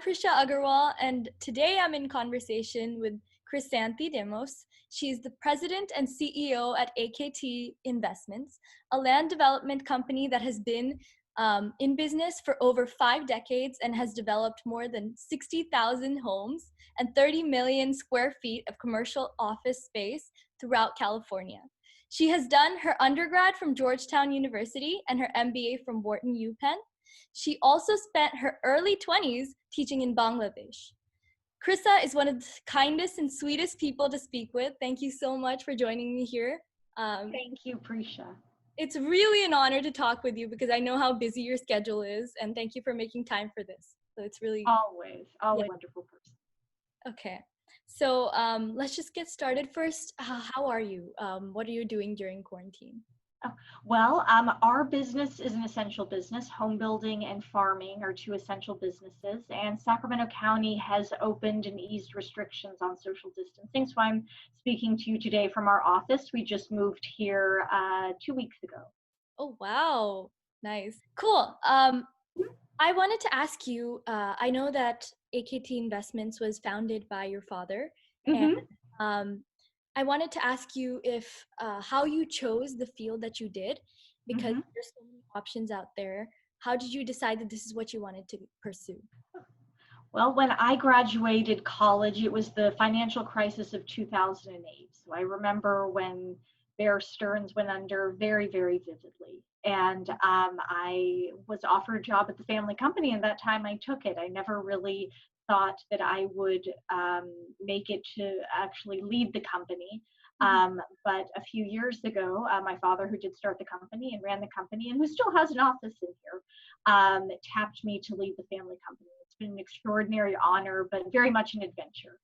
Prisha Agarwal, and today I'm in conversation with Chrysanthy Demos. She's the president and CEO at AKT Investments, a land development company that has been in business for over 5 decades and has developed more than 60,000 homes and 30 million square feet of commercial office space throughout California. She has done her undergrad from Georgetown University and her MBA from Wharton UPenn. She also spent her early 20s teaching in Bangladesh. Chrysa is one of the kindest and sweetest people to speak with. Thank you so much for joining me here. Thank you, Prisha. It's really an honor to talk with you because I know how busy your schedule is, and thank you for making time for this. So it's really always a wonderful person. Okay. So let's just get started first. How are you? What are you doing during quarantine? Well, our business is an essential business. Home building and farming are two essential businesses, and Sacramento County has opened and eased restrictions on social distancing. So I'm speaking to you today from our office. We just moved here 2 weeks ago. Oh, wow. Nice. Cool. I wanted to ask you, I know that AKT Investments was founded by your father, and I wanted to ask you if how you chose the field that you did, because there's so many options out there. How did you decide that this is what you wanted to pursue? Well, when I graduated college, it was the financial crisis of 2008. So I remember when Bear Stearns went under very, very vividly. And I was offered a job at the family company, and that time I took it. I never really thought that I would make it to actually lead the company. But a few years ago, my father, who did start the company and ran the company and who still has an office in here, tapped me to lead the family company. It's been an extraordinary honor, but very much an adventure.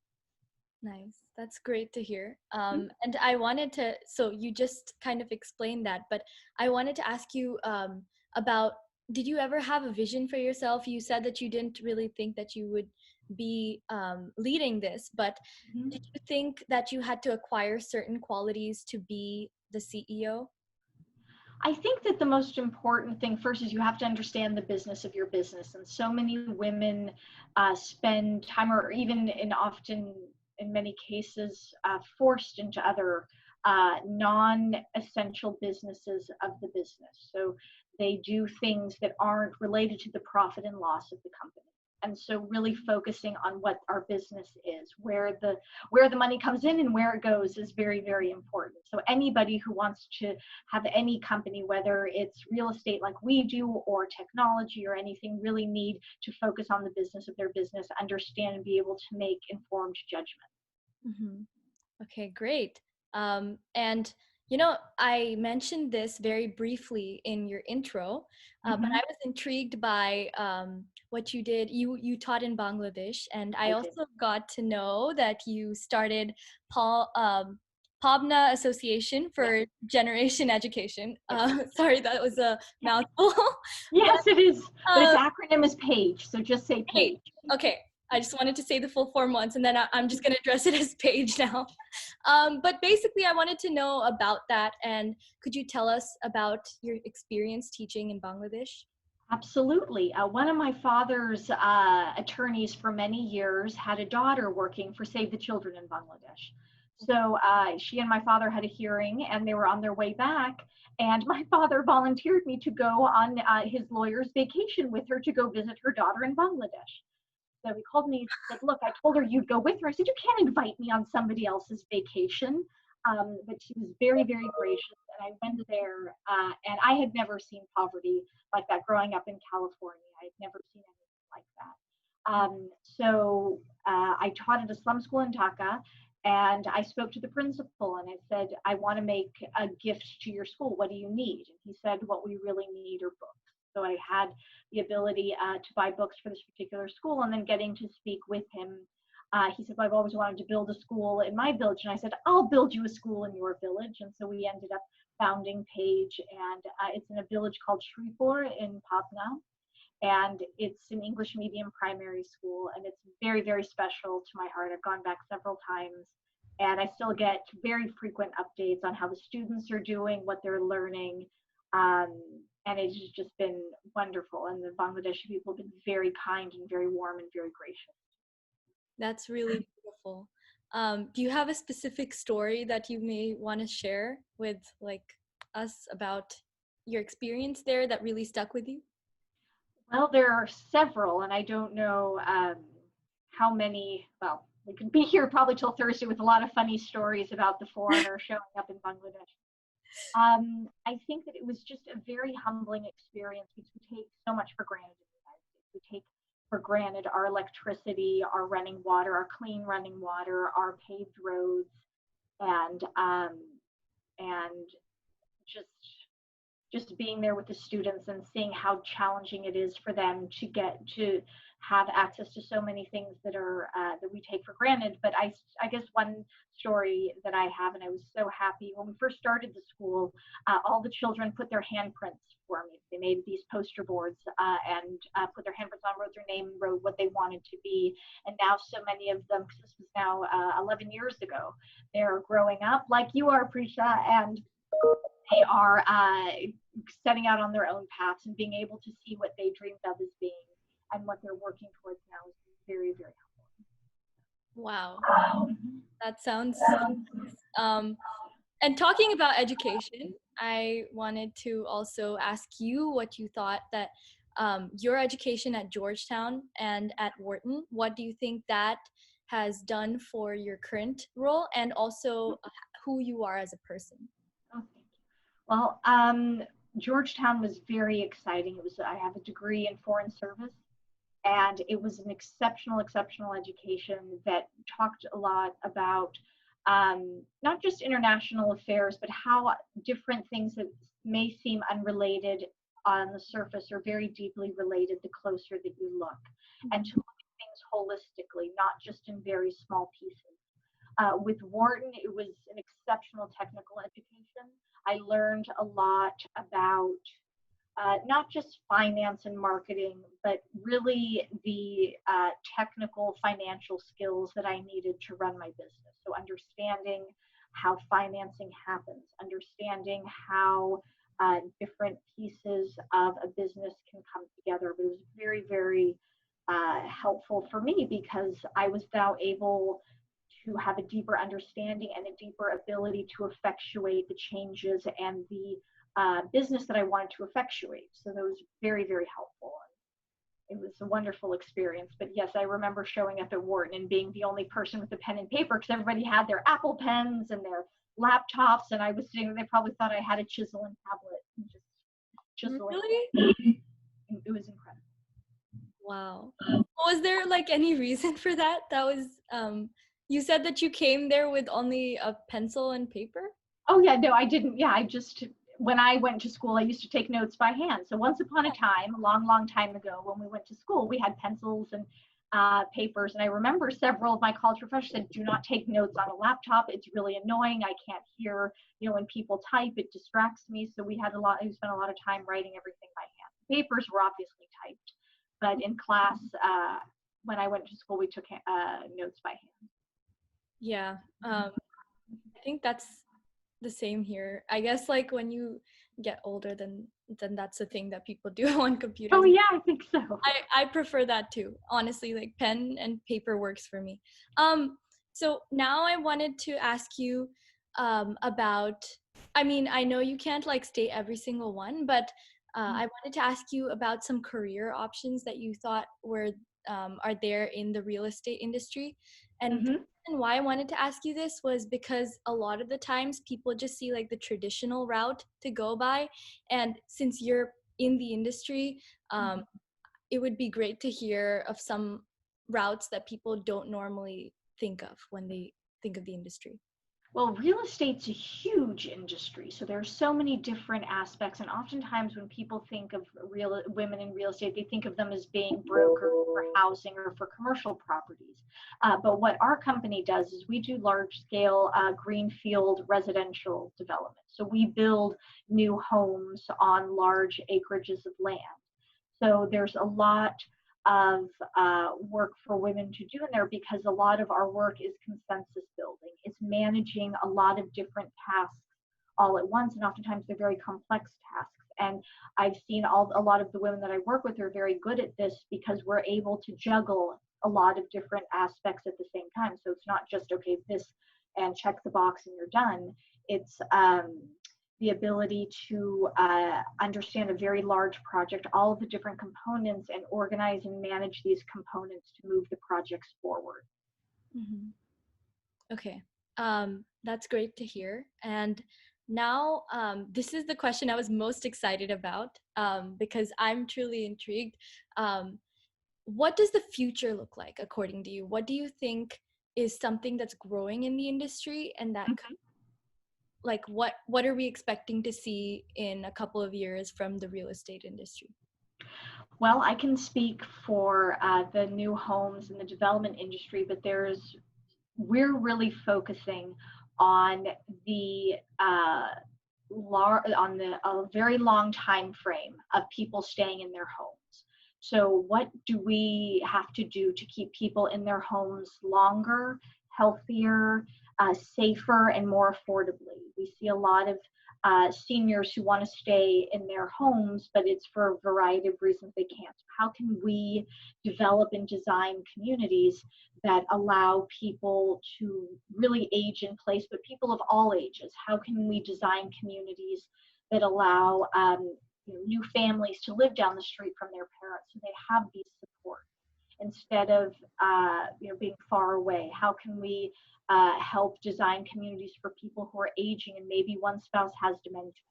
Nice. That's great to hear. And I wanted to, so you just kind of explained that, but I wanted to ask you about, did you ever have a vision for yourself? You said that you didn't really think that you would be leading this, but did you think that you had to acquire certain qualities to be the CEO? I think that the most important thing first is you have to understand the business of your business. And so many women spend time, or even often in many cases, forced into other non-essential businesses of the business. So they do things that aren't related to the profit and loss of the company. And so really focusing on what our business is, where the money comes in and where it goes is very, very important. So anybody who wants to have any company, whether it's real estate like we do or technology or anything, really need to focus on the business of their business, understand and be able to make informed judgment. Okay, great. And you know, I mentioned this very briefly in your intro, but I was intrigued by what you did. You taught in Bangladesh, and I also got to know that you started Pabna Association for Generation Education. Sorry, that was a mouthful. Yes, it is. But its acronym is PAGE, so just say PAGE. Okay. I just wanted to say the full form once, and then I'm just going to address it as PAGE now. But basically, I wanted to know about that, and could you tell us about your experience teaching in Bangladesh? Absolutely. One of my father's attorneys for many years had a daughter working for Save the Children in Bangladesh. So she and my father had a hearing, and they were on their way back, and my father volunteered me to go on his lawyer's vacation with her to go visit her daughter in Bangladesh. So he called me and said, look, I told her you'd go with her. I said, you can't invite me on somebody else's vacation. But she was very, very gracious. And I went there, and I had never seen poverty like that growing up in California. I had never seen anything like that. So I taught at a slum school in Dhaka, and I spoke to the principal and I said, I want to make a gift to your school. What do you need? And he said, what we really need are books. So I had the ability to buy books for this particular school, and then getting to speak with him. He said, well, I've always wanted to build a school in my village. And I said, I'll build you a school in your village. And so we ended up founding PAGE, and it's in a village called Shripur in Pabna. And it's an English medium primary school, and it's very, very special to my heart. I've gone back several times, and I still get very frequent updates on how the students are doing, what they're learning. And it's just been wonderful. And the Bangladeshi people have been very kind and very warm and very gracious. That's really beautiful. Do you have a specific story that you may want to share with like us about your experience there that really stuck with you? Well, there are several, and I don't know how many. Well, we could be here probably till Thursday with a lot of funny stories about the foreigner showing up in Bangladesh. I think that it was just a very humbling experience because we take so much for granted in the United States. We take for granted our electricity, our running water, our clean running water, our paved roads, and and just being there with the students and seeing how challenging it is for them to get to have access to so many things that are that we take for granted. But I guess one story that I have, and I was so happy when we first started the school, all the children put their handprints for me. They made these poster boards and put their handprints on, wrote their name, wrote what they wanted to be. And now so many of them, because this was now 11 years ago, they're growing up like you are, Chrysa, and they are setting out on their own paths and being able to see what they dreamed of as being and what they're working towards now is very, very Wow, that sounds and talking about education, I wanted to also ask you what you thought that your education at Georgetown and at Wharton, what do you think that has done for your current role and also who you are as a person? Oh, thank you. Well, Georgetown was very exciting. I have a degree in foreign service, and it was an exceptional, exceptional education that talked a lot about not just international affairs, but how different things that may seem unrelated on the surface are very deeply related the closer that you look, and to look at things holistically, not just in very small pieces. With Wharton, it was an exceptional technical education. I learned a lot about not just finance and marketing, but really the technical financial skills that I needed to run my business. So understanding how financing happens, understanding how different pieces of a business can come together. But it was very, very helpful for me because I was now able to have a deeper understanding and a deeper ability to effectuate the changes and the business that I wanted to effectuate. So that was very, very helpful. It was a wonderful experience. But yes, I remember showing up at Wharton and being the only person with a pen and paper because everybody had their Apple pens and their laptops, and I was sitting there. They probably thought I had a chisel and tablet and just chiseling. Really? It was incredible. Wow. Was there like any reason for that? That was you said that you came there with only a pencil and paper? Oh yeah, no, I didn't. Yeah, I just, when I went to school, I used to take notes by hand. So once upon a time, a long, long time ago, when we went to school, we had pencils and papers. And I remember several of my college professors said, do not take notes on a laptop. It's really annoying. I can't hear, when people type, it distracts me. So we spent a lot of time writing everything by hand. Papers were obviously typed, but in class, when I went to school, we took notes by hand. Yeah, I think that's the same here. I guess like when you get older, then that's the thing that people do on computers. Oh yeah, I think so. I prefer that too. Honestly, like pen and paper works for me. So now I wanted to ask you about. I mean, I know you can't like state every single one, but I wanted to ask you about some career options that you thought are there in the real estate industry. And the reason why I wanted to ask you this was because a lot of the times people just see like the traditional route to go by. And since you're in the industry, it would be great to hear of some routes that people don't normally think of when they think of the industry. Well, real estate's a huge industry, so there are so many different aspects, and oftentimes when people think of women in real estate, they think of them as being brokers for housing or for commercial properties. But what our company does is we do large-scale greenfield residential development. So we build new homes on large acreages of land. So there's a lot of work for women to do in there because a lot of our work is consensus building. It's managing a lot of different tasks all at once, and oftentimes they're very complex tasks. And I've seen a lot of the women that I work with are very good at this because we're able to juggle a lot of different aspects at the same time. So it's not just, okay, this and check the box and you're done. It's the ability to understand a very large project, all of the different components, and organize and manage these components to move the projects forward. Mm-hmm. Okay, that's great to hear. And now, this is the question I was most excited about, because I'm truly intrigued. What does the future look like according to you? What do you think is something that's growing in the industry, and that like what are we expecting to see in a couple of years from the real estate industry? Well, I can speak for the new homes and the development industry, but we're really focusing on the a very long time frame of people staying in their homes. So what do we have to do to keep people in their homes longer, healthier, safer, and more affordably? We see a lot of seniors who want to stay in their homes, but it's for a variety of reasons they can't. How can we develop and design communities that allow people to really age in place, but people of all ages? How can we design communities that allow new families to live down the street from their parents so they have these supports instead of being far away? How can we help design communities for people who are aging and maybe one spouse has dementia,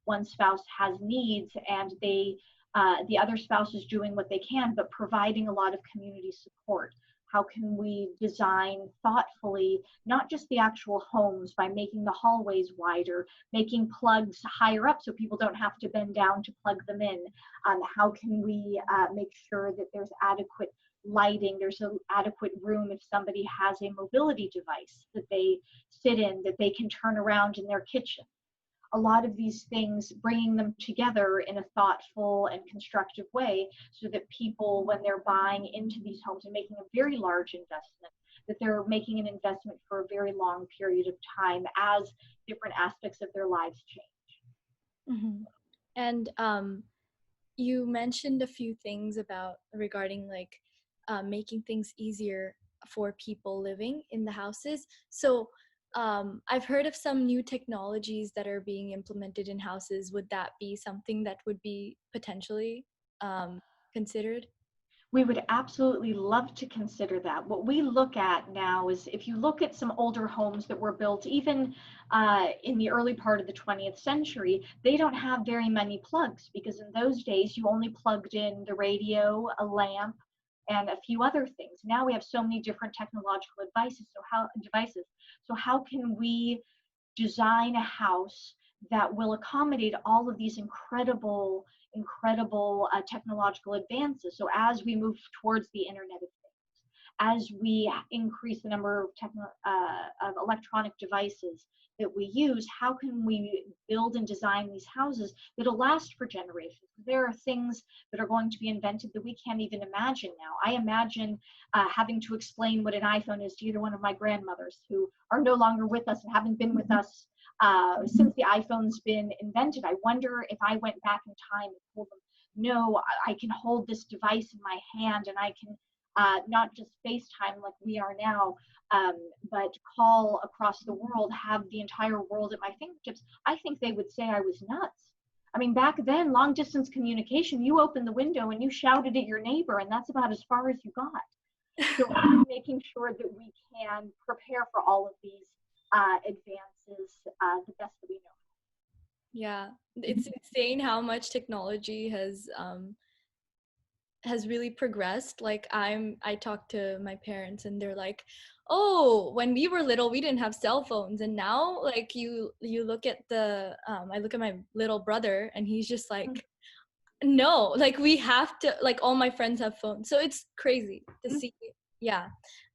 one spouse has needs, and the other spouse is doing what they can, but providing a lot of community support? How can we design thoughtfully, not just the actual homes by making the hallways wider, making plugs higher up so people don't have to bend down to plug them in? How can we make sure that there's adequate lighting, there's an adequate room if somebody has a mobility device that they sit in, that they can turn around in their kitchen? A lot of these things, bringing them together in a thoughtful and constructive way so that people, when they're buying into these homes and making a very large investment, that they're making an investment for a very long period of time as different aspects of their lives change. Mm-hmm. And you mentioned a few things regarding like making things easier for people living in the houses. So I've heard of some new technologies that are being implemented in houses. Would that be something that would be potentially considered? We would absolutely love to consider that. What we look at now is, if you look at some older homes that were built even in the early part of the 20th century, they don't have very many plugs, because in those days you only plugged in the radio, a lamp, and a few other things. Now we have so many different technological devices. So how can we design a house that will accommodate all of these incredible technological advances? So as we move towards the Internet of Things, as we increase the number of electronic devices that we use, how can we build and design these houses that'll last for generations? There are things that are going to be invented that we can't even imagine now. I imagine having to explain what an iPhone is to either one of my grandmothers who are no longer with us and haven't been with us since the iPhone's been invented. I wonder if I went back in time and told them, no, I can hold this device in my hand and I can not just FaceTime like we are now, but call across the world, have the entire world at my fingertips. I think they would say I was nuts. I mean, back then, long distance communication, you opened the window and you shouted at your neighbor, and that's about as far as you got. So I'm making sure that we can prepare for all of these advances the best that we know. Yeah, it's insane how much technology has really progressed. Like I talk to my parents and they're like, oh, when we were little we didn't have cell phones, and now like you look at I look at my little brother and he's just like, no, like we have to, like all my friends have phones. So it's crazy to see. Yeah.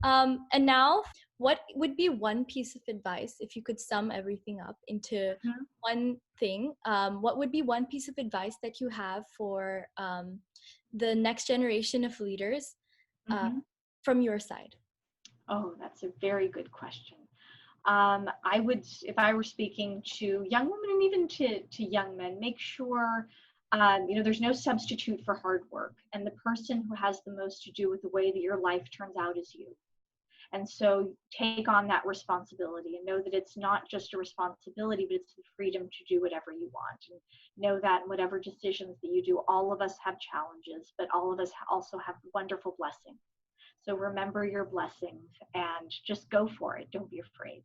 And now, what would be one piece of advice, if you could sum everything up into one thing, what would be one piece of advice that you have for the next generation of leaders from your side? Oh, that's a very good question. I would, if I were speaking to young women and even to young men, make sure, there's no substitute for hard work. And the person who has the most to do with the way that your life turns out is you. And so take on that responsibility and know that it's not just a responsibility, but it's the freedom to do whatever you want. And know that in whatever decisions that you do, all of us have challenges, but all of us also have wonderful blessings. So remember your blessings and just go for it. Don't be afraid.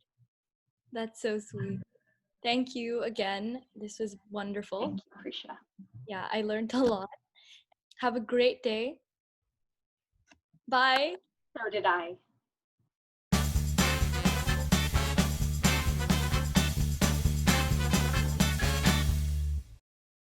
That's so sweet. Thank you again. This was wonderful. Thank you, Chrysa. Yeah, I learned a lot. Have a great day. Bye. So did I.